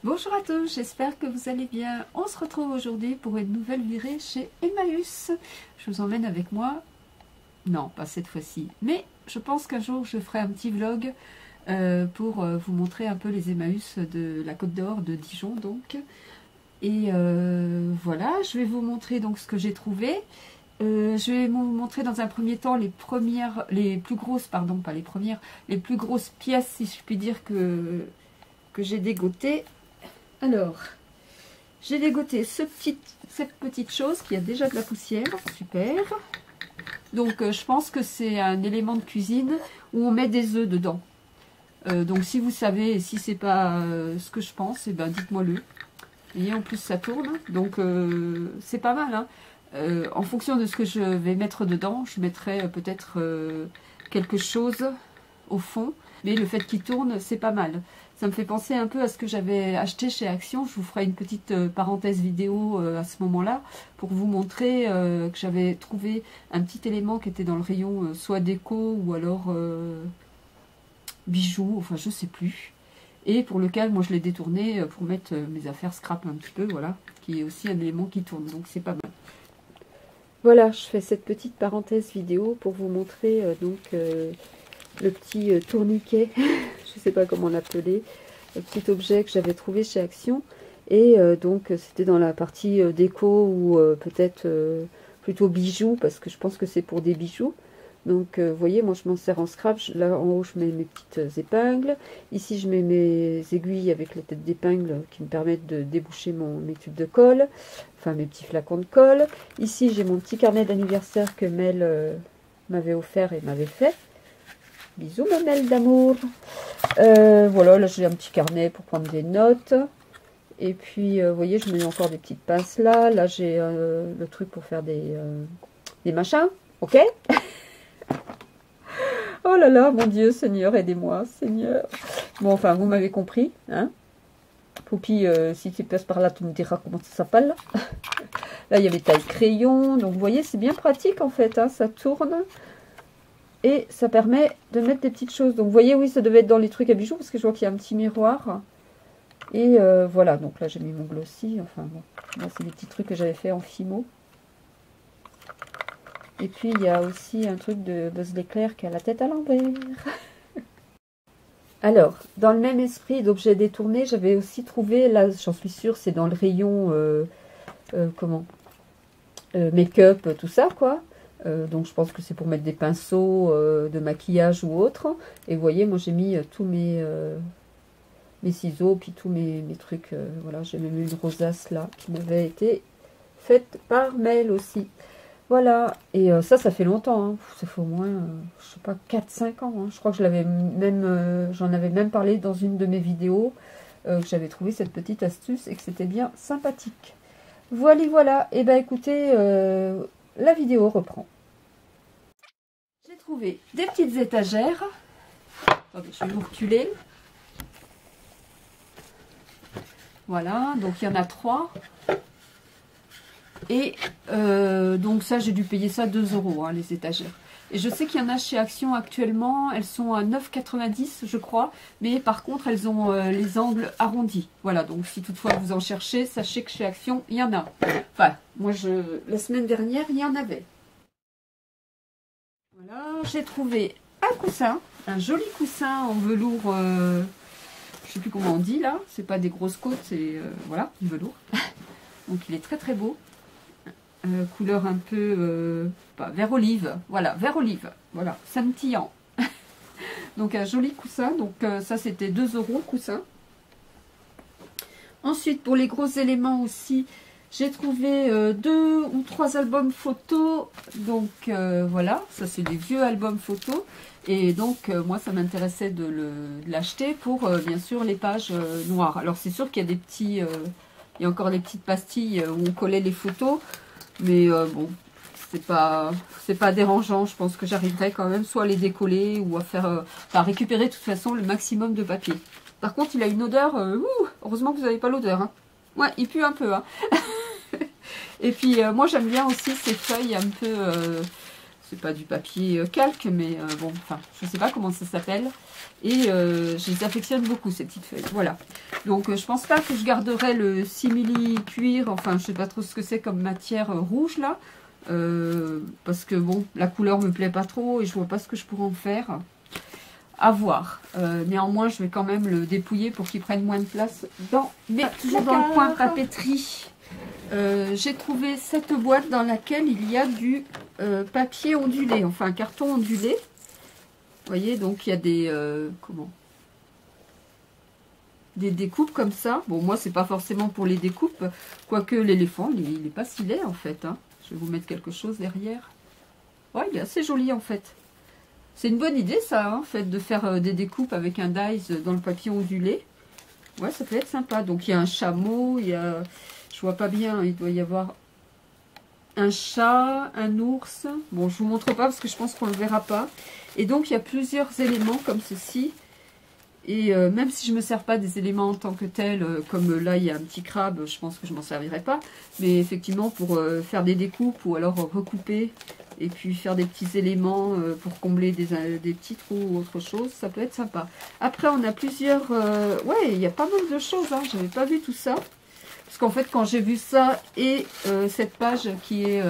Bonjour à tous, j'espère que vous allez bien. On se retrouve aujourd'hui pour une nouvelle virée chez Emmaüs. Je vous emmène avec moi. Non, pas cette fois-ci. Mais je pense qu'un jour je ferai un petit vlog pour vous montrer un peu les Emmaüs de la Côte d'Or de Dijon donc. Et voilà, je vais vous montrer donc ce que j'ai trouvé. Je vais vous montrer dans un premier temps les plus grosses pièces, si je puis dire, que j'ai dégotées. Alors, j'ai dégoté cette petite chose qui a déjà de la poussière, super. Donc je pense que c'est un élément de cuisine où on met des œufs dedans. Donc si vous savez, si c'est pas ce que je pense, eh ben dites-moi le. Vous voyez, en plus ça tourne, donc c'est pas mal, hein. En fonction de ce que je vais mettre dedans, je mettrai peut-être quelque chose au fond, mais le fait qu'il tourne, c'est pas mal. Ça me fait penser un peu à ce que j'avais acheté chez Action. Je vous ferai une petite parenthèse vidéo à ce moment-là pour vous montrer que j'avais trouvé un petit élément qui était dans le rayon soit déco ou alors bijoux, enfin je sais plus. Et pour lequel moi je l'ai détourné pour mettre mes affaires scrap un petit peu, voilà, qui est aussi un élément qui tourne, donc c'est pas mal. Voilà, je fais cette petite parenthèse vidéo pour vous montrer le petit tourniquet, je ne sais pas comment l'appeler, le petit objet que j'avais trouvé chez Action. Et donc c'était dans la partie déco ou peut-être plutôt bijoux, parce que je pense que c'est pour des bijoux. Donc vous voyez, moi je m'en sers en scrap. Là en haut je mets mes petites épingles. Ici je mets mes aiguilles avec les têtes d'épingles qui me permettent de déboucher mes tubes de colle, enfin mes petits flacons de colle. Ici j'ai mon petit carnet d'anniversaire que Mel m'avait offert et m'avait fait. Bisous ma Mel d'amour. Voilà, là j'ai un petit carnet pour prendre des notes. Et puis vous voyez, je mets encore des petites pinces là. Là j'ai le truc pour faire des machins, ok. Oh là là, mon Dieu, Seigneur, aidez-moi, Seigneur. Bon, enfin, vous m'avez compris, hein. Poupie, si tu passes par là, tu me diras comment ça s'appelle. Là, il y a les tailles crayons. Donc, vous voyez, c'est bien pratique, en fait, hein, ça tourne. Et ça permet de mettre des petites choses. Donc, vous voyez, oui, ça devait être dans les trucs à bijoux, parce que je vois qu'il y a un petit miroir. Et voilà, donc là, j'ai mis mon glossy. Enfin, bon, là, c'est les petits trucs que j'avais fait en Fimo. Et puis, il y a aussi un truc de Buzz l'éclair qui a la tête à l'envers. Alors, dans le même esprit d'objets détournés, j'avais aussi trouvé, là, j'en suis sûre, c'est dans le rayon, make-up, tout ça, quoi. Donc, je pense que c'est pour mettre des pinceaux de maquillage ou autre. Et vous voyez, moi, j'ai mis tous mes ciseaux, puis tous mes trucs. Voilà, j'ai même une rosace, là, qui m'avait été faite par Mel aussi. Voilà, et ça fait longtemps, hein. Ça fait au moins, je sais pas, 4-5 ans. Hein. Je crois que j'en avais même parlé dans une de mes vidéos, que j'avais trouvé cette petite astuce et que c'était bien sympathique. Voilà, voilà, et ben écoutez, la vidéo reprend. J'ai trouvé des petites étagères. Attendez, je vais vous reculer. Voilà, donc il y en a 3. Et donc ça, j'ai dû payer ça 2 €, hein, les étagères. Et je sais qu'il y en a chez Action actuellement, elles sont à 9,90 je crois. Mais par contre, elles ont les angles arrondis. Voilà, donc si toutefois vous en cherchez, sachez que chez Action, il y en a. Enfin, moi, la semaine dernière, il y en avait. Voilà, j'ai trouvé un coussin, un joli coussin en velours, je sais plus comment on dit là. C'est pas des grosses côtes, c'est voilà, du velours. Donc il est très très beau. Couleur un peu vert olive, voilà, vert olive, voilà, scintillant. Donc un joli coussin, donc ça c'était 2 € le coussin. Ensuite pour les gros éléments aussi, j'ai trouvé 2 ou 3 albums photos, donc voilà, ça c'est des vieux albums photos. Et donc moi ça m'intéressait de l'acheter pour bien sûr les pages noires. Alors c'est sûr qu'il y a des petits, il y a encore des petites pastilles où on collait les photos. Mais bon, c'est pas dérangeant. Je pense que j'arriverai quand même soit à les décoller ou à faire, à récupérer de toute façon le maximum de papier. Par contre, il a une odeur. Heureusement que vous n'avez pas l'odeur. Hein. Ouais, il pue un peu. Hein. Et puis, moi, j'aime bien aussi ces feuilles un peu c'est pas du papier calque, mais bon, enfin, je sais pas comment ça s'appelle. Et je les affectionne beaucoup, ces petites feuilles. Voilà. Donc, je pense pas que je garderai le simili cuir. Enfin, je sais pas trop ce que c'est comme matière rouge, là. Parce que, bon, la couleur me plaît pas trop et je vois pas ce que je pourrais en faire. À voir. Néanmoins, je vais quand même le dépouiller pour qu'il prenne moins de place dans mes... Toujours dans le coin papeterie. J'ai trouvé cette boîte dans laquelle il y a du papier ondulé, enfin un carton ondulé. Vous voyez, donc il y a des des découpes comme ça. Bon, moi c'est pas forcément pour les découpes, quoique l'éléphant il est pas si laid en fait. Hein. Je vais vous mettre quelque chose derrière. Ouais, il est assez joli en fait. C'est une bonne idée ça, hein, en fait, de faire des découpes avec un dies dans le papier ondulé. Ouais, ça peut être sympa. Donc il y a un chameau, il y a... Je vois pas bien, il doit y avoir un chat, un ours. Bon, je vous montre pas parce que je pense qu'on le verra pas. Et donc, il y a plusieurs éléments comme ceci. Et même si je ne me sers pas des éléments en tant que tels, comme là, il y a un petit crabe, je pense que je m'en servirai pas. Mais effectivement, pour faire des découpes ou alors recouper et puis faire des petits éléments pour combler des petits trous ou autre chose, ça peut être sympa. Après, on a plusieurs... ouais, il y a pas mal de choses, hein. Je n'avais pas vu tout ça. Parce qu'en fait, quand j'ai vu ça et cette page qui est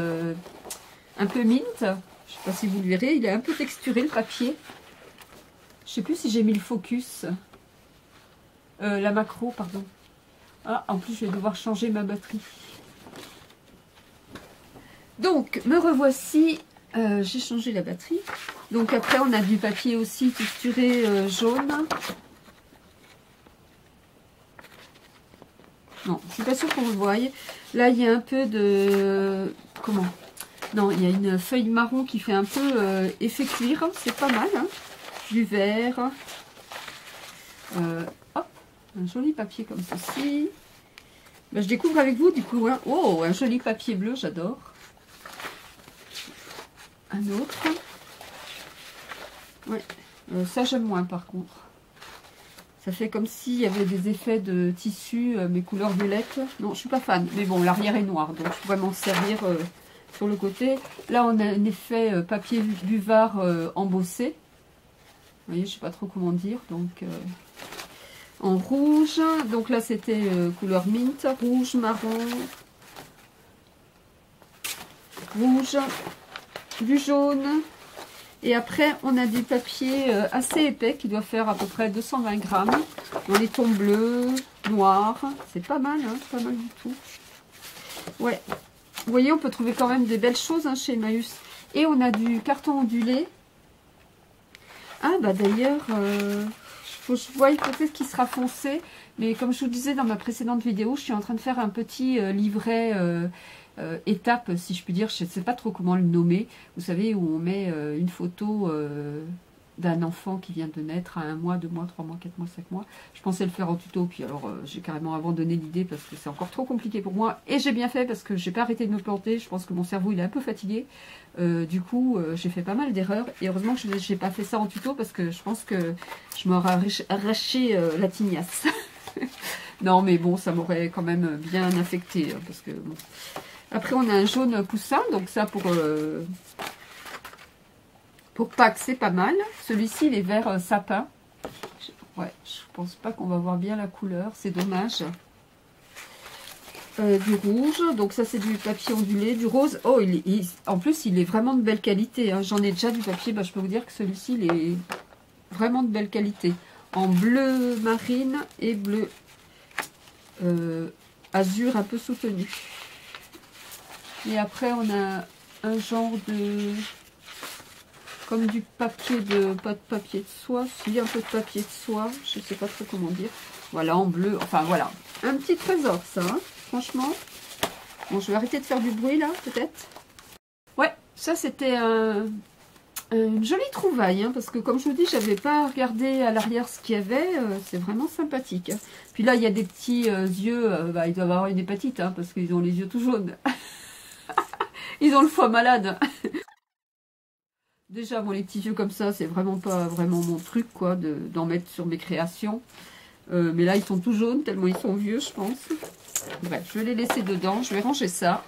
un peu mint, je ne sais pas si vous le verrez, il est un peu texturé le papier. Je ne sais plus si j'ai mis le focus. La macro, pardon. Ah, en plus, je vais devoir changer ma batterie. Donc, me revoici. J'ai changé la batterie. Donc après, on a du papier aussi texturé jaune. Non, je suis pas sûre qu'on le voie. Là, il y a un peu de... Comment? Non, il y a une feuille marron qui fait un peu effet cuir. C'est pas mal. Hein. Du vert. Hop, un joli papier comme ceci. Ben, je découvre avec vous du coup. Hein. Oh, un joli papier bleu, j'adore. Un autre. Ouais, ça j'aime moins par contre. Ça fait comme s'il y avait des effets de tissu, mes couleurs violettes. Non, je suis pas fan. Mais bon, l'arrière est noir, donc je pourrais m'en servir sur le côté. Là, on a un effet papier buvard embossé. Vous voyez, je sais pas trop comment dire. Donc, en rouge. Donc là, c'était couleur mint. Rouge, marron. Rouge. Du jaune. Et après, on a du papier assez épais qui doit faire à peu près 220 grammes. Dans les tons bleus, noirs. C'est pas mal, hein, pas mal du tout. Ouais. Vous voyez, on peut trouver quand même des belles choses hein, chez Emmaüs. Et on a du carton ondulé. Ah, bah d'ailleurs, faut que je voie peut-être qu'il sera foncé. Mais comme je vous disais dans ma précédente vidéo, je suis en train de faire un petit livret... étape, si je puis dire, je ne sais pas trop comment le nommer. Vous savez, où on met une photo d'un enfant qui vient de naître à 1 mois, 2 mois, 3 mois, 4 mois, 5 mois. Je pensais le faire en tuto, puis alors j'ai carrément abandonné l'idée parce que c'est encore trop compliqué pour moi. Et j'ai bien fait parce que j'ai pas arrêté de me planter. Je pense que mon cerveau il est un peu fatigué. Du coup, j'ai fait pas mal d'erreurs. Et heureusement que je n'ai pas fait ça en tuto parce que je pense que je m'aurais arraché la tignasse. Non, mais bon, ça m'aurait quand même bien affecté. Parce que bon. Après, on a un jaune poussin, donc ça pour Pâques, c'est pas mal. Celui-ci, il est vert sapin. Ouais, je pense pas qu'on va voir bien la couleur, c'est dommage. Du rouge, donc ça c'est du papier ondulé, du rose. Oh, en plus, il est vraiment de belle qualité. Hein. J'en ai déjà du papier, bah, je peux vous dire que celui-ci, il est vraiment de belle qualité. En bleu marine et bleu azur un peu soutenu. Et après, on a un genre de... Comme du papier de... Pas de papier de soie, si, un peu de papier de soie. Je ne sais pas trop comment dire. Voilà, en bleu. Enfin, voilà. Un petit trésor, ça, hein, franchement. Bon, je vais arrêter de faire du bruit, là, peut-être. Ouais, ça, c'était une jolie trouvaille, hein, parce que, comme je vous dis, j'avais pas regardé à l'arrière ce qu'il y avait. C'est vraiment sympathique. Hein. Puis là, il y a des petits yeux. Bah, ils doivent avoir une hépatite, hein, parce qu'ils ont les yeux tout jaunes. Ils ont le foie malade. Déjà, bon, les petits yeux comme ça, c'est vraiment pas vraiment mon truc, quoi, d'en mettre sur mes créations. Mais là, ils sont tout jaunes, tellement ils sont vieux, je pense. Bref, je vais les laisser dedans. Je vais ranger ça.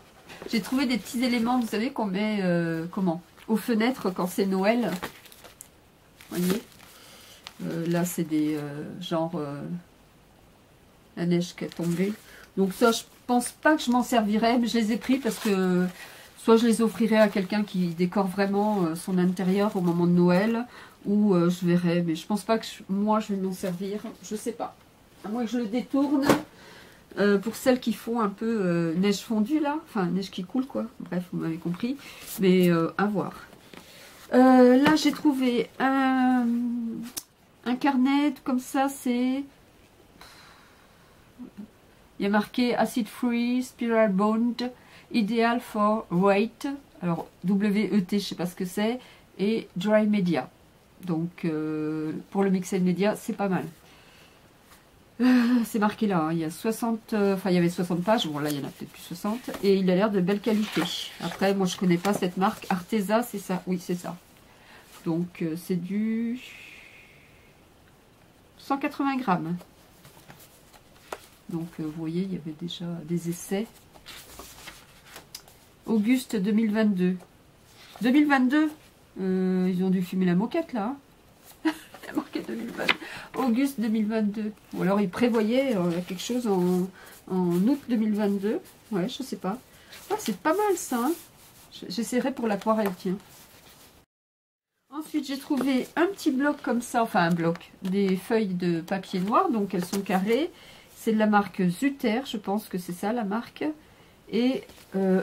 J'ai trouvé des petits éléments, vous savez, qu'on met, comment? aux fenêtres quand c'est Noël. Vous voyez, là c'est des genre la neige qui est tombée. Donc ça, je pense pas que je m'en servirai, mais je les ai pris parce que soit je les offrirai à quelqu'un qui décore vraiment son intérieur au moment de Noël, ou je verrai, mais je pense pas que moi je vais m'en servir, je sais pas. À moins que je le détourne pour celles qui font un peu neige fondue là, enfin neige qui coule quoi, bref vous m'avez compris, mais à voir. Là j'ai trouvé un carnet comme ça, c'est... Il y a marqué Acid Free, Spiral Bond, Ideal for Weight, alors W-E-T, je sais pas ce que c'est, et Dry Media. Donc pour le Mixed Media, c'est pas mal. C'est marqué là, hein, il y a 60, enfin il y avait 60 pages, bon là il y en a peut-être plus 60, et il a l'air de belle qualité. Après, moi je connais pas cette marque, Arteza, c'est ça, oui c'est ça. Donc c'est du 180 grammes. Donc vous voyez, il y avait déjà des essais. Auguste 2022. 2022 ils ont dû fumer la moquette là. Il y a marqué 2022. Auguste 2022. Ou alors ils prévoyaient quelque chose en août 2022. Ouais, je sais pas. Ah, c'est pas mal ça. Hein. J'essaierai pour l'aquarelle, tiens. Ensuite, j'ai trouvé un petit bloc comme ça. Enfin, un bloc. Des feuilles de papier noir. Donc, elles sont carrées. C'est de la marque Zuter. Je pense que c'est ça, la marque. Et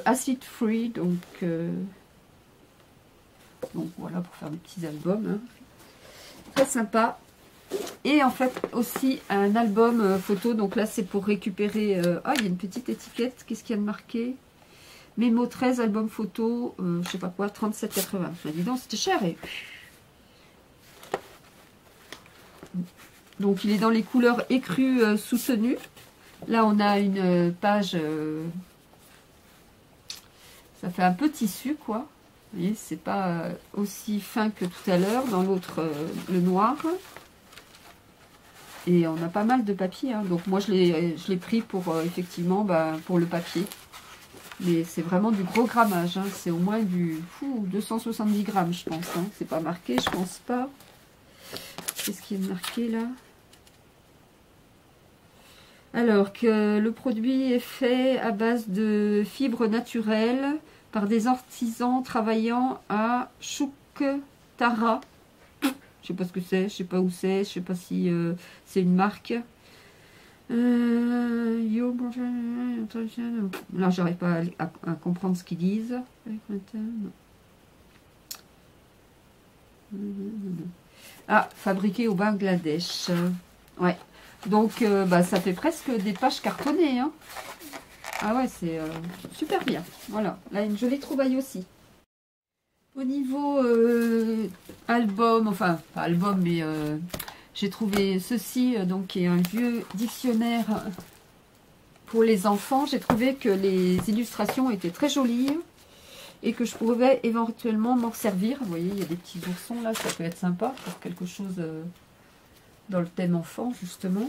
Acid Free. Donc voilà, pour faire des petits albums. Hein. Très sympa. Et en fait aussi un album photo. Donc là c'est pour récupérer... ah, il y a une petite étiquette. Qu'est-ce qu'il y a de marqué? Mémo 13, album photo, je sais pas quoi, 37,80. Bah, dis donc, c'était cher. Et... donc il est dans les couleurs écrues soutenues. Là on a une page... ça fait un peu tissu quoi. Vous voyez, c'est pas aussi fin que tout à l'heure. Dans l'autre, le noir. Et on a pas mal de papier. Hein. Donc moi, je l'ai pris pour, effectivement, pour le papier. Mais c'est vraiment du gros grammage. Hein. C'est au moins du 270 grammes, je pense. Hein. C'est pas marqué, je pense pas. Qu'est-ce qui est marqué là? Alors que le produit est fait à base de fibres naturelles par des artisans travaillant à Chouktara. Je sais pas ce que c'est, je sais pas où c'est, je sais pas si c'est une marque. Là, j'arrive pas à comprendre ce qu'ils disent. Ah, fabriqué au Bangladesh. Ouais. Donc, ça fait presque des pages cartonnées. Hein. Ah ouais, c'est super bien. Voilà. Là, une jolie trouvaille aussi. Au niveau album, enfin, pas album, mais j'ai trouvé ceci, donc qui est un vieux dictionnaire pour les enfants. J'ai trouvé que les illustrations étaient très jolies et que je pouvais éventuellement m'en servir. Vous voyez, il y a des petits oursons là, ça peut être sympa pour quelque chose dans le thème enfant, justement.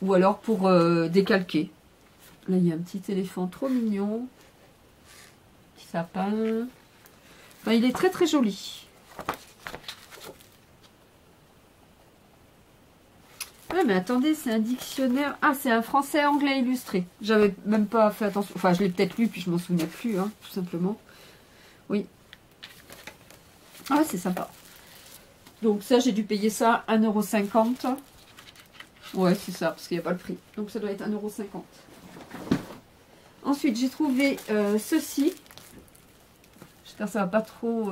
Ou alors pour décalquer. Là, il y a un petit éléphant trop mignon. Petit sapin. Enfin, il est très très joli. Ah, mais attendez, c'est un dictionnaire. Ah, c'est un français-anglais illustré. J'avais même pas fait attention. Enfin, je l'ai peut-être lu, puis je m'en souvenais plus, hein, tout simplement. Oui. Ah, c'est sympa. Donc ça, j'ai dû payer ça 1,50 €. Ouais, c'est ça, parce qu'il n'y a pas le prix. Donc ça doit être 1,50 €. Ensuite, j'ai trouvé ceci. J'espère que ça va pas trop...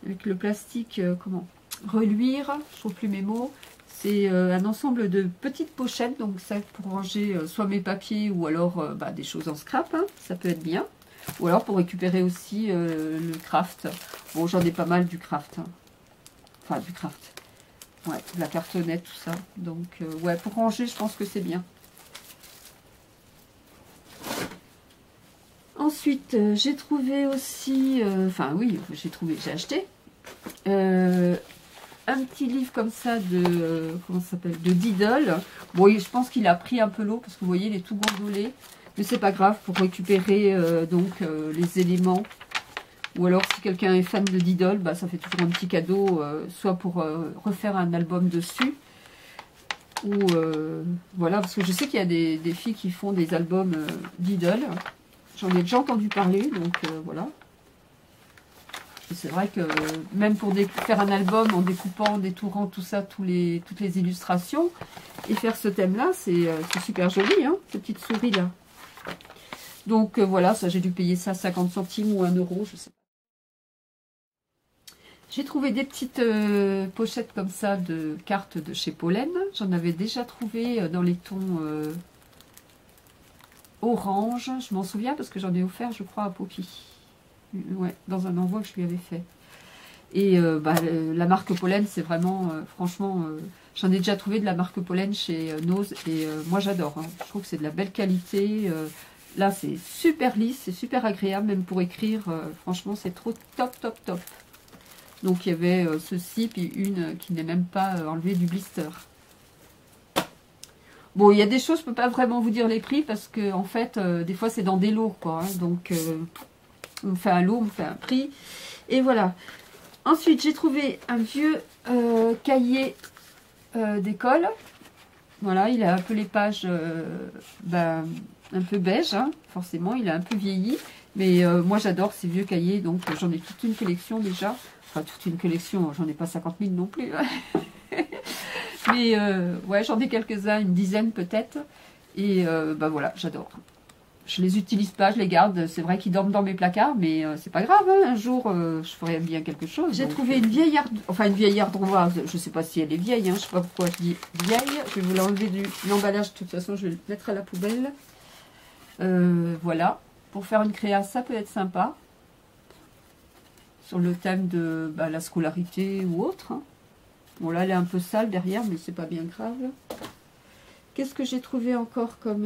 avec le plastique, comment reluire, je trouve plus mes mots. C'est un ensemble de petites pochettes, donc ça pour ranger soit mes papiers ou alors des choses en scrap, hein, ça peut être bien. Ou alors pour récupérer aussi le craft. Bon, j'en ai pas mal du craft. Hein. Enfin, du craft. Ouais, de la cartonnette, tout ça. Donc, ouais, pour ranger, je pense que c'est bien. Ensuite, j'ai trouvé aussi... enfin, oui, j'ai acheté... un petit livre comme ça de, comment ça s'appelle, de Diddle. Bon, je pense qu'il a pris un peu l'eau parce que vous voyez, il est tout gondolé. Mais c'est pas grave pour récupérer les éléments. Ou alors si quelqu'un est fan de Diddle, bah, ça fait toujours un petit cadeau, soit pour refaire un album dessus. Ou voilà, parce que je sais qu'il y a des filles qui font des albums Diddle. J'en ai déjà entendu parler, donc voilà. C'est vrai que même pour faire un album en découpant, en détourant tout ça, toutes les illustrations, et faire ce thème-là, c'est super joli, hein, cette petite souris-là. Donc voilà, ça j'ai dû payer ça 50 centimes ou 1 euro, je sais pas. J'ai trouvé des petites pochettes comme ça de cartes de chez Pollen. J'en avais déjà trouvé dans les tons orange. Je m'en souviens parce que j'en ai offert, je crois, à Poppy. Ouais, dans un envoi que je lui avais fait. Et la marque Pollen, c'est vraiment, franchement, j'en ai déjà trouvé de la marque Pollen chez Nose. Et moi, j'adore. Hein. Je trouve que c'est de la belle qualité. Là, c'est super lisse, c'est super agréable, même pour écrire. Franchement, c'est trop top, top, top. Donc il y avait ceci, puis une qui n'est même pas enlevée du blister. Bon, il y a des choses, je ne peux pas vraiment vous dire les prix, parce que en fait, des fois c'est dans des lots, quoi. Hein, donc on me fait un lot, on me fait un prix. Et voilà. Ensuite, j'ai trouvé un vieux cahier d'école. Voilà, il a un peu les pages un peu beige, hein, forcément, il a un peu vieilli. Mais moi j'adore ces vieux cahiers, donc j'en ai toute une collection déjà. Enfin, toute une collection, j'en ai pas 50 000 non plus. Mais ouais, j'en ai quelques-uns, une dizaine peut-être. Et voilà, j'adore. Je les utilise pas, je les garde. C'est vrai qu'ils dorment dans mes placards, mais c'est pas grave. Hein, un jour, je ferai bien quelque chose. J'ai trouvé une vieille ardoise. Je sais pas si elle est vieille. Hein, je sais pas pourquoi je dis vieille. Je vais vous l'enlever de l'emballage. De toute façon, je vais le mettre à la poubelle. Voilà. Pour faire une créa, ça peut être sympa. Sur le thème de la scolarité ou autre. Hein. Bon, là, elle est un peu sale derrière, mais c'est pas bien grave. Qu'est-ce que j'ai trouvé encore comme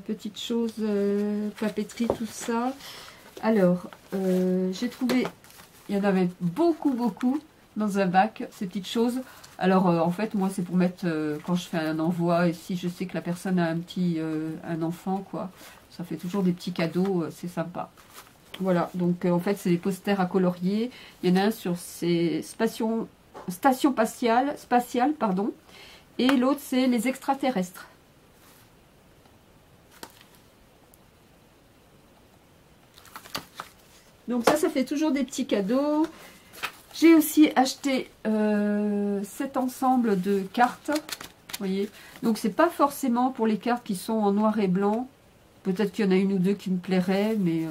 petite chose, papeterie, tout ça. Alors, j'ai trouvé, il y en avait beaucoup, beaucoup dans un bac, ces petites choses. Alors, en fait, moi, c'est pour mettre, quand je fais un envoi, et si je sais que la personne a un enfant, quoi, ça fait toujours des petits cadeaux, c'est sympa. Voilà, donc en fait, c'est des posters à colorier. Il y en a un sur ces stations spatiales, pardon, et l'autre, c'est les extraterrestres. Donc ça fait toujours des petits cadeaux. J'ai aussi acheté cet ensemble de cartes, vous voyez. Donc c'est pas forcément pour les cartes qui sont en noir et blanc. Peut-être qu'il y en a une ou deux qui me plairaient, mais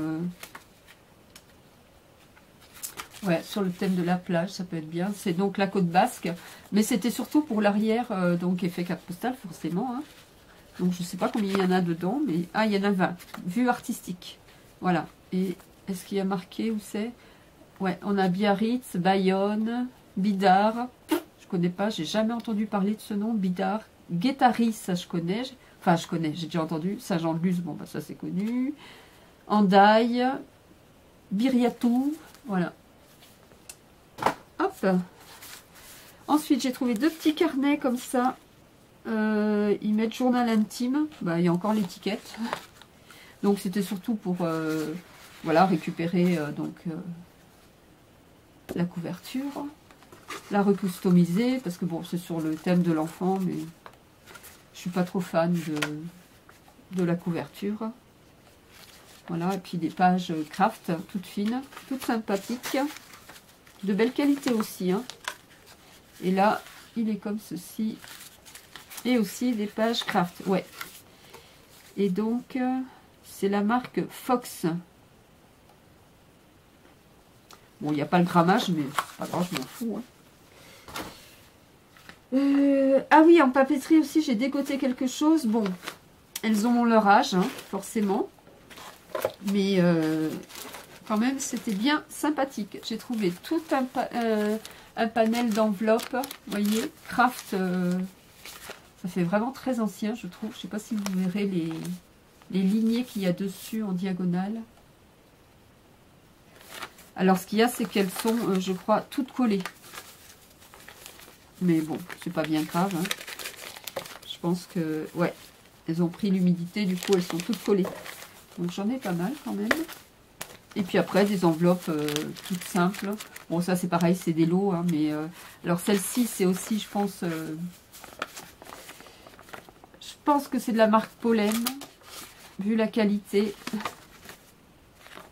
ouais, sur le thème de la plage, ça peut être bien. C'est donc la côte basque, mais c'était surtout pour l'arrière, donc effet carte postale forcément. Hein. Donc je sais pas combien il y en a dedans, mais il y en a 20. Vue artistique. Voilà. Et est-ce qu'il y a marqué où c'est? Ouais, on a Biarritz, Bayonne, Bidart. Je connais pas, j'ai jamais entendu parler de ce nom, Bidart. Guétari, ça je connais. Enfin, je connais, j'ai déjà entendu. Saint-Jean-de-Luz, bon, ça c'est connu. Hendaye, Biriatou, voilà. Hop. Ensuite, j'ai trouvé 2 petits carnets comme ça. Ils mettent journal intime. Il y a encore l'étiquette. Donc, c'était surtout pour voilà, récupérer la couverture. La recustomiser. Parce que bon, c'est sur le thème de l'enfant, mais je suis pas trop fan de la couverture. Voilà, et puis des pages craft, toutes fines, toutes sympathiques. De belle qualité aussi. Hein. Et là, il est comme ceci. Et aussi des pages craft. Ouais. Et donc, c'est la marque Fox. Bon, il n'y a pas le grammage, mais c'est pas grave, je m'en fous. Hein. Ah oui, en papeterie aussi, j'ai dégoté quelque chose. Bon, elles ont leur âge, hein, forcément. Mais quand même, c'était bien sympathique. J'ai trouvé tout un panel d'enveloppes. Vous voyez, craft. Ça fait vraiment très ancien, je trouve. Je ne sais pas si vous verrez les lignées qu'il y a dessus en diagonale. Alors, ce qu'il y a, c'est qu'elles sont, je crois, toutes collées. Mais bon, c'est pas bien grave. Hein. Je pense que, ouais, elles ont pris l'humidité, du coup, elles sont toutes collées. Donc, j'en ai pas mal quand même. Et puis après, des enveloppes toutes simples. Bon, ça, c'est pareil, c'est des lots. Hein, mais alors, celle-ci, c'est aussi, je pense que c'est de la marque Pollen. Vu la qualité.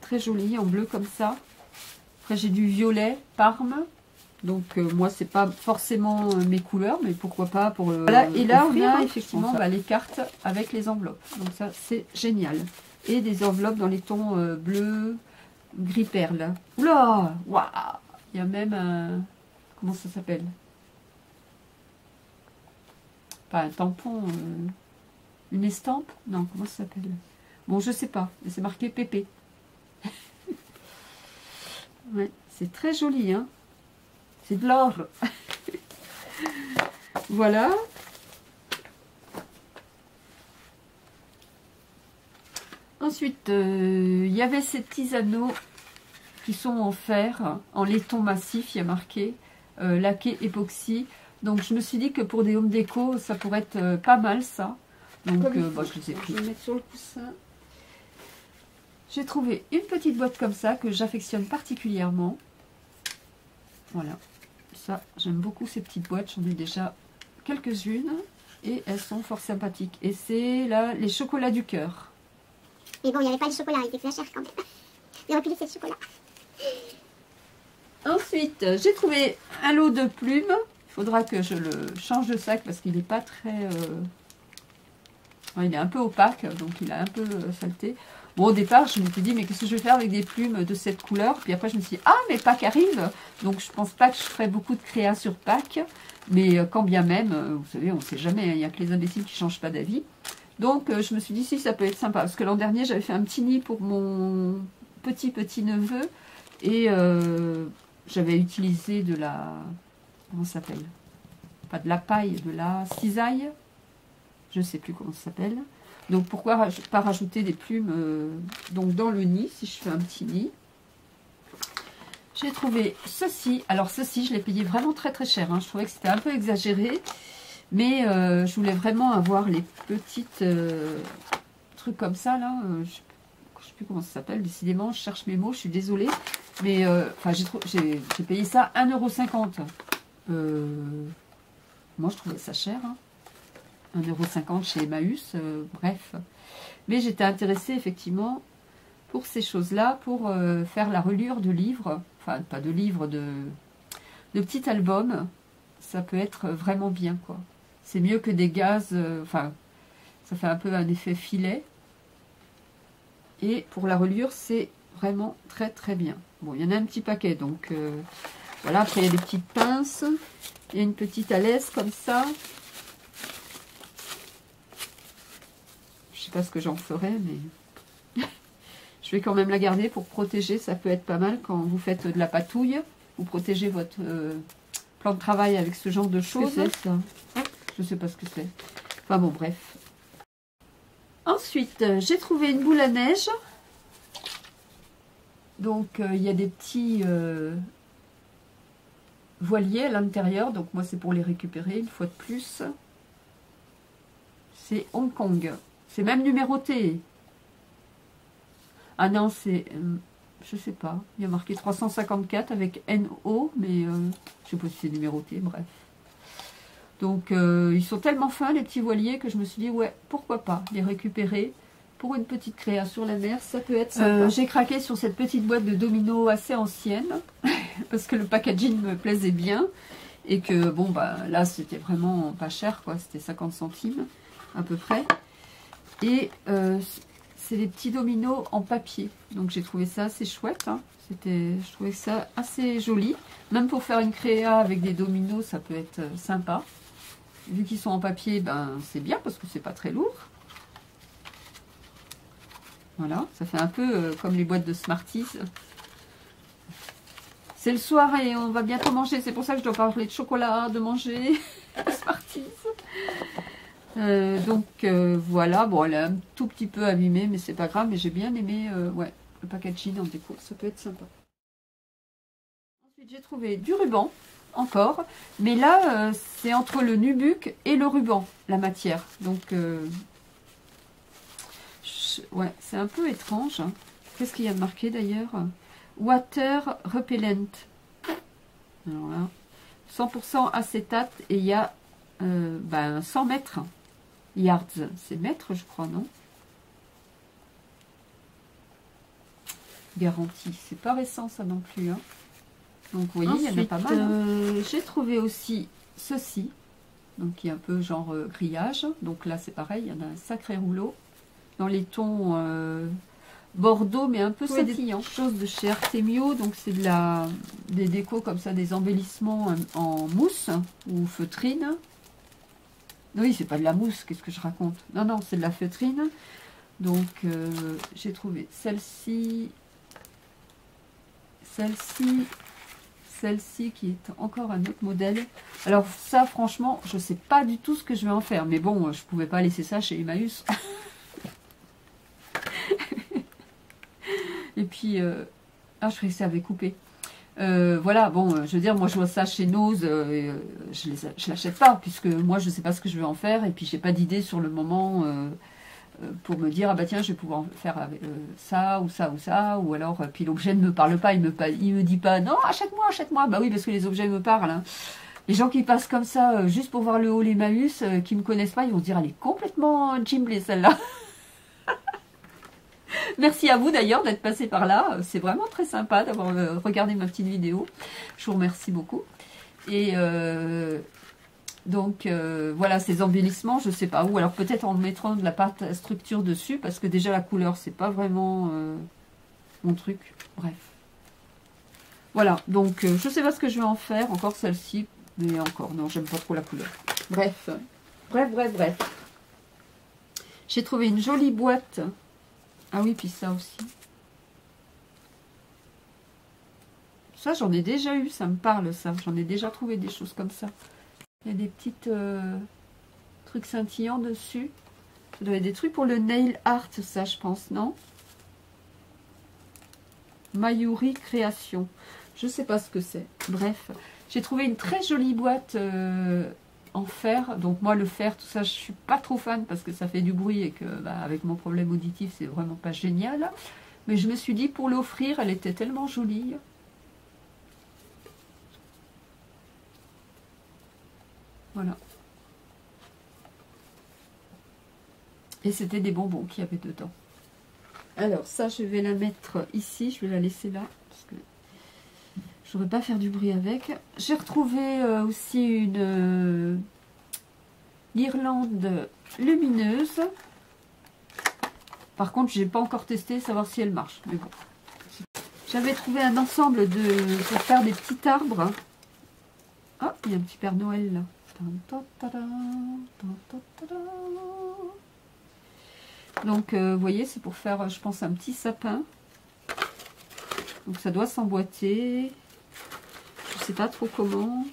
Très jolie, en bleu comme ça. Après, j'ai du violet, Parme. Donc, moi, c'est pas forcément mes couleurs, mais pourquoi pas pour... voilà, et là, on a effectivement les cartes avec les enveloppes. Donc, ça, c'est génial. Et des enveloppes dans les tons bleu, gris perle. Oula, waouh. Il y a même un... Comment ça s'appelle? Pas un tampon, une estampe? Non, comment ça s'appelle? Bon, je sais pas, mais c'est marqué PP. Ouais, c'est très joli, hein. C'est de l'or. Voilà. Ensuite, il y avait ces petits anneaux qui sont en fer, en laiton massif, il y a marqué laqué époxy. Donc je me suis dit que pour des home déco, ça pourrait être pas mal ça. Donc bah, je les ai pris. Je vais mettre sur le coussin. J'ai trouvé une petite boîte comme ça que j'affectionne particulièrement. Voilà. Ça, j'aime beaucoup ces petites boîtes. J'en ai déjà quelques-unes. Et elles sont fort sympathiques. Et c'est là les chocolats du cœur. Mais bon, il n'y avait pas de chocolat, il était plus cher quand même. J'aurais pu laisser le chocolat. Ensuite, j'ai trouvé un lot de plumes. Il faudra que je le change de sac parce qu'il n'est pas très... il est un peu opaque, donc il a un peu saleté. Bon, au départ, je m'étais dit, mais qu'est-ce que je vais faire avec des plumes de cette couleur? Puis après, je me suis dit, ah, mais Pâques arrive. Donc, je pense pas que je ferai beaucoup de créa sur Pâques. Mais quand bien même, vous savez, on ne sait jamais, il n'y a que les imbéciles qui ne changent pas d'avis. Donc, je me suis dit, si, ça peut être sympa. Parce que l'an dernier, j'avais fait un petit nid pour mon petit-neveu. Et j'avais utilisé de la... Comment ça s'appelle? Pas de la paille, de la cisaille. Je ne sais plus comment ça s'appelle. Donc, pourquoi pas rajouter des plumes donc dans le nid, si je fais un petit nid. J'ai trouvé ceci. Alors, ceci, je l'ai payé vraiment très très cher. Hein. Je trouvais que c'était un peu exagéré. Mais je voulais vraiment avoir les petites trucs comme ça, là. Je ne sais plus comment ça s'appelle. Décidément, je cherche mes mots, je suis désolée. Mais j'ai payé ça 1,50 €. Moi, je trouvais ça cher. Hein. 1,50 € chez Emmaüs, bref. Mais j'étais intéressée effectivement pour ces choses-là, pour faire la reliure de livres, enfin pas de livres, de petits albums. Ça peut être vraiment bien, quoi. C'est mieux que des gaz, enfin, ça fait un peu un effet filet. Et pour la reliure, c'est vraiment très très bien. Bon, il y en a un petit paquet, donc voilà. Après, il y a des petites pinces, il y a une petite alaise comme ça. Je sais pas ce que j'en ferai, mais je vais quand même la garder pour protéger. Ça peut être pas mal quand vous faites de la patouille. Vous protégez votre plan de travail avec ce genre de choses. Qu'est-ce que c'est ça? Je sais pas ce que c'est. Enfin bon, bref. Ensuite, j'ai trouvé une boule à neige. Donc, il y a des petits voiliers à l'intérieur. Donc, moi, c'est pour les récupérer une fois de plus. C'est Hong Kong. C'est même numéroté. Ah non, c'est... je sais pas. Il y a marqué 354 avec NO, mais je sais pas si c'est numéroté, bref. Donc, ils sont tellement fins, les petits voiliers, que je me suis dit, ouais, pourquoi pas les récupérer pour une petite créa sur la mer, ça peut être sympa. J'ai craqué sur cette petite boîte de dominos assez ancienne, parce que le packaging me plaisait bien, et que, bon, bah là, c'était vraiment pas cher, quoi. C'était 50 centimes, à peu près. Et c'est des petits dominos en papier. Donc j'ai trouvé ça assez chouette. Hein. Je trouvais ça assez joli. Même pour faire une créa avec des dominos, ça peut être sympa. Vu qu'ils sont en papier, ben c'est bien parce que c'est pas très lourd. Voilà, ça fait un peu comme les boîtes de Smarties. C'est le soir et on va bientôt manger. C'est pour ça que je dois parler de chocolat, de manger, de Smarties. Voilà, bon, elle est un tout petit peu abîmée, mais c'est pas grave. Mais j'ai bien aimé, ouais, le packaging en déco, ça peut être sympa. Ensuite, j'ai trouvé du ruban. encore. Mais là, c'est entre le nubuck et le ruban, la matière. Donc, ouais, c'est un peu étrange. Qu'est-ce qu'il y a de marqué d'ailleurs? Water repellent. Alors là, 100% acétate et il y a 100 mètres. Yards, c'est mètres, je crois, non? Garantie, c'est pas récent ça non plus. Hein. Donc vous voyez, il y en a pas mal. Hein. J'ai trouvé aussi ceci, donc qui est un peu genre grillage. Donc là c'est pareil, il y en a un sacré rouleau. Dans les tons bordeaux, mais un peu scintillant. Des choses de chez Artemio, donc c'est des décos comme ça, des embellissements en mousse ou feutrine. Oui, c'est pas de la mousse, qu'est-ce que je raconte? Non, non, c'est de la feutrine. Donc j'ai trouvé celle-ci qui est encore un autre modèle. Alors ça, franchement, je sais pas du tout ce que je vais en faire. Mais bon, je pouvais pas laisser ça chez Emmaüs. Et puis, je croyais que ça avait coupé. Voilà, bon, je veux dire, moi je vois ça chez Nose, je l'achète pas, puisque moi je sais pas ce que je vais en faire, et puis j'ai pas d'idée sur le moment pour me dire, ah bah tiens, je vais pouvoir faire avec, ça, ou ça, ou ça, ou alors, puis l'objet ne me parle pas, il me dit pas, non, achète-moi, bah oui, parce que les objets me parlent, hein. Les gens qui passent comme ça, juste pour voir le haut Emmaüs, qui me connaissent pas, ils vont se dire, elle est complètement gimblée celle-là. Merci à vous d'ailleurs d'être passé par là. C'est vraiment très sympa d'avoir regardé ma petite vidéo. Je vous remercie beaucoup. Et donc voilà, ces embellissements, je ne sais pas où. Alors peut-être en mettant de la pâte à structure dessus, parce que déjà la couleur, c'est pas vraiment mon truc. Bref. Voilà, donc je ne sais pas ce que je vais en faire. Encore celle-ci. Mais encore, non, j'aime pas trop la couleur. Bref. Bref. J'ai trouvé une jolie boîte. Ah oui, puis ça aussi. Ça, j'en ai déjà eu, ça me parle, ça. J'en ai déjà trouvé des choses comme ça. Il y a des petites trucs scintillants dessus. Ça doit être des trucs pour le nail art, ça, je pense, non? Mayuri Création. Je sais pas ce que c'est. Bref, j'ai trouvé une très jolie boîte en fer. Donc moi, le fer, tout ça, je suis pas trop fan parce que ça fait du bruit et que avec mon problème auditif, c'est vraiment pas génial. Mais je me suis dit, pour l'offrir, elle était tellement jolie. Voilà. Et c'était des bonbons qu'il y avait dedans. Alors ça, je vais la mettre ici. Je vais la laisser là parce que je ne pourrais pas faire du bruit avec. J'ai retrouvé aussi une guirlande lumineuse. Par contre, je n'ai pas encore testé, savoir si elle marche. Mais bon. J'avais trouvé un ensemble pour faire des petits arbres. Ah, il y a un petit Père Noël là. Donc, vous voyez, c'est pour faire, je pense, un petit sapin. Donc, ça doit s'emboîter. Je ne sais pas trop comment.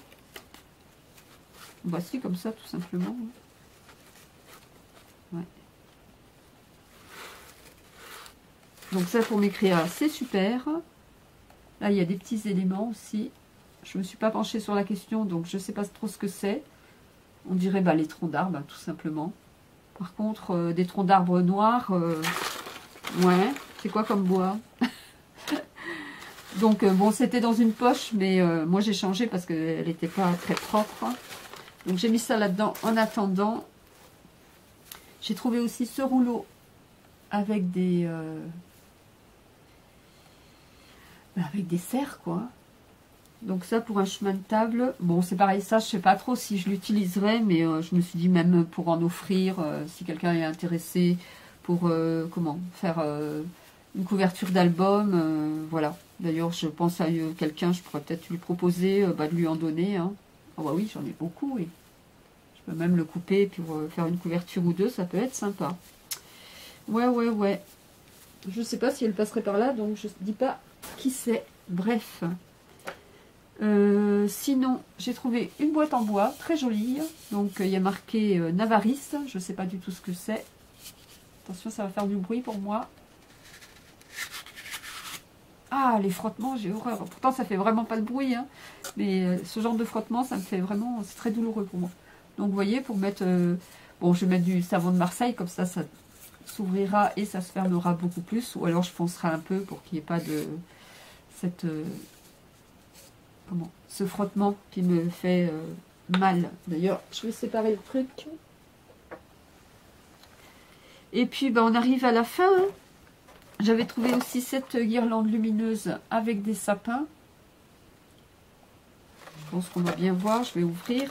Voici comme ça, tout simplement. Ouais. Donc, ça, pour m'écrire, c'est super. Là, il y a des petits éléments aussi. Je ne me suis pas penchée sur la question, donc je ne sais pas trop ce que c'est. On dirait les troncs d'arbres, tout simplement. Par contre, des troncs d'arbres noirs, ouais, c'est quoi comme bois? Donc, bon, c'était dans une poche, mais moi j'ai changé parce qu'elle n'était pas très propre. Donc, j'ai mis ça là-dedans en attendant. J'ai trouvé aussi ce rouleau avec des serres, quoi. Donc ça, pour un chemin de table, bon, c'est pareil, ça, je sais pas trop si je l'utiliserai, mais je me suis dit même pour en offrir, si quelqu'un est intéressé pour, faire une couverture d'album, voilà. D'ailleurs, je pense à quelqu'un, je pourrais peut-être lui proposer de lui en donner. Hein. Oh bah oui, j'en ai beaucoup, et je peux même le couper pour faire une couverture ou deux, ça peut être sympa. Ouais. Je sais pas si elle passerait par là, donc je ne dis pas qui c'est. Bref. Sinon, j'ai trouvé une boîte en bois, très jolie. Donc, il y a marqué Navaris. Je ne sais pas du tout ce que c'est. Attention, ça va faire du bruit pour moi. Ah, les frottements, j'ai horreur. Pourtant, ça fait vraiment pas de bruit. Hein. Mais ce genre de frottement, ça me fait vraiment... C'est très douloureux pour moi. Donc, vous voyez, pour mettre... bon, je vais mettre du savon de Marseille, comme ça s'ouvrira et ça se fermera beaucoup plus. Ou alors, je poncerai un peu pour qu'il n'y ait pas de... cette... ce frottement qui me fait mal. D'ailleurs, je vais séparer le truc. Et puis, ben, on arrive à la fin. Hein. J'avais trouvé aussi cette guirlande lumineuse avec des sapins. Je pense qu'on va bien voir. Je vais ouvrir.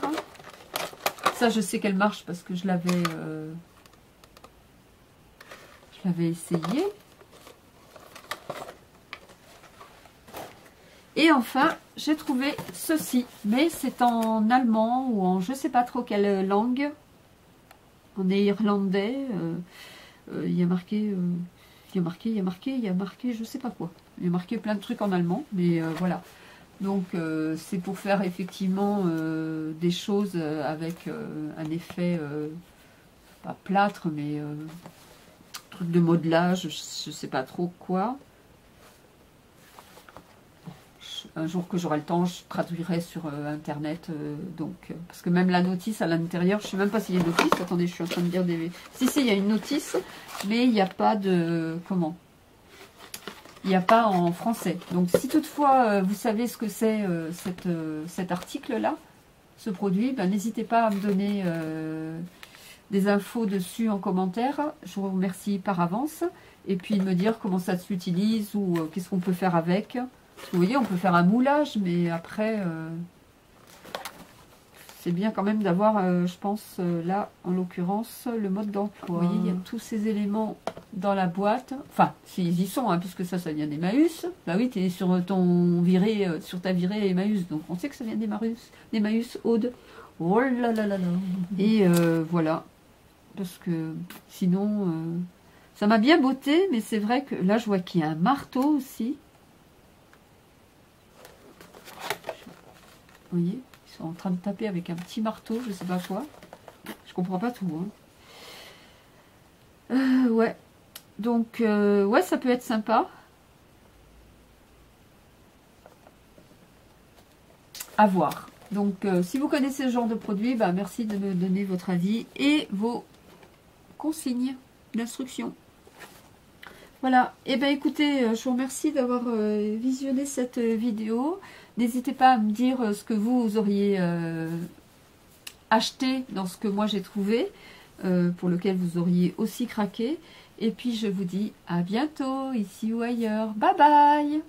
Ça, je sais qu'elle marche parce que je l'avais essayé. Et enfin, j'ai trouvé ceci. Mais c'est en allemand ou en je ne sais pas trop quelle langue. En néerlandais. Il y a marqué... il y a marqué, je sais pas quoi. Il y a marqué plein de trucs en allemand, mais voilà. Donc, c'est pour faire effectivement des choses avec un effet, pas plâtre, mais truc de modelage, je sais pas trop quoi. Un jour que j'aurai le temps, je traduirai sur internet. Parce que même la notice à l'intérieur, je sais même pas s'il y a une notice. Attendez, je suis en train de dire des... Si, il y a une notice, mais il n'y a pas de... Comment? Il n'y a pas en français. Donc, si toutefois, vous savez ce que c'est cet article-là, ce produit, ben, n'hésitez pas à me donner des infos dessus en commentaire. Je vous remercie par avance. Et puis, me dire comment ça s'utilise ou qu'est-ce qu'on peut faire avec. Vous voyez, on peut faire un moulage, mais après, c'est bien quand même d'avoir, je pense, là, en l'occurrence, le mode d'emploi. Vous voyez, il y a tous ces éléments dans la boîte. Enfin, s'ils y sont, hein, puisque ça vient d'Emmaüs. Bah oui, tu es sur sur ta virée Emmaüs, donc on sait que ça vient d'Emmaüs, Aude. Oh là là là là. Et voilà, parce que sinon, ça m'a bien botté, mais c'est vrai que là, je vois qu'il y a un marteau aussi. Vous voyez, ils sont en train de taper avec un petit marteau, je sais pas quoi. Je comprends pas tout. Hein. Ouais. Donc, ouais, ça peut être sympa. À voir. Donc, si vous connaissez ce genre de produit, bah, merci de me donner votre avis et vos consignes d'instruction. Voilà. Et bien, écoutez, je vous remercie d'avoir visionné cette vidéo. N'hésitez pas à me dire ce que vous auriez acheté dans ce que moi j'ai trouvé, pour lequel vous auriez aussi craqué. Et puis je vous dis à bientôt, ici ou ailleurs. Bye bye!